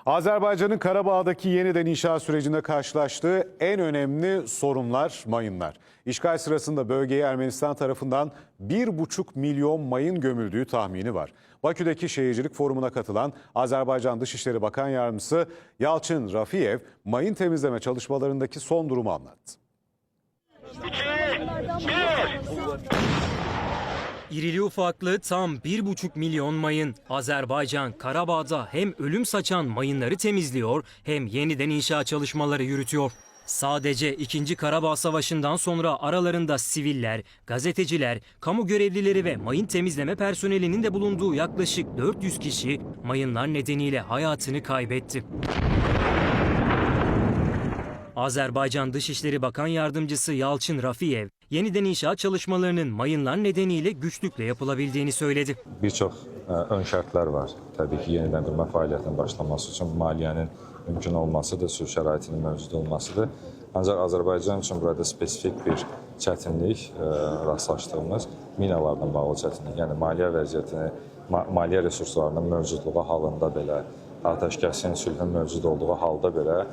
Azerbaycan'ın Karabağ'daki yeniden inşa sürecinde karşılaştığı en önemli sorunlar mayınlar. İşgal sırasında bölgeye Ermenistan tarafından 1,5 milyon mayın gömüldüğü tahmini var. Bakü'deki Şehircilik Forumu'na katılan Azerbaycan Dışişleri Bakan Yardımcısı Yalçın Rafiyev, mayın temizleme çalışmalarındaki son durumu anlattı. İrili ufaklı tam 1,5 milyon mayın. Azerbaycan, Karabağ'da hem ölüm saçan mayınları temizliyor hem yeniden inşa çalışmaları yürütüyor. Sadece 2. Karabağ Savaşı'ndan sonra aralarında siviller, gazeteciler, kamu görevlileri ve mayın temizleme personelinin de bulunduğu yaklaşık 400 kişi mayınlar nedeniyle hayatını kaybetti. Azerbaycan Dışişleri Bakan Yardımcısı Yalçın Rafiyev, yeniden inşa çalışmalarının mayınlar nedeniyle güçlükle yapılabildiğini söyledi. Bir çox ön şərtlər var. Təbii ki, yenidən qurma fəaliyyətinin başlaması üçün maliyyənin mümkün olmasıdır, sülh şəraitinin mövcud olmasıdır. Ancaq Azərbaycan üçün burada spesifik bir çətinlik rastlaşdığımız minalarla bağlı çətinlik. Yəni maliyyə vəziyyətini, maliyyə resurslarının mövcudluğu halında belə, atəşkəsin, sülhün mövcud olduğu halda belə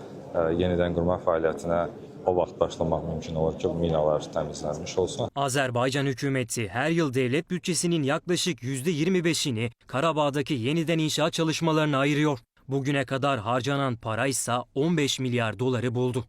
yenidən qurma fəaliyyətinə o vaxt başlamaq mümkün olur ki, minalar təmizlənmiş olsun. Azerbaycan hükümeti her yıl devlet bütçesinin yaklaşık %25'ini Karabağ'daki yeniden inşa çalışmalarına ayırıyor. Bugüne kadar harcanan para ise 15 milyar doları buldu.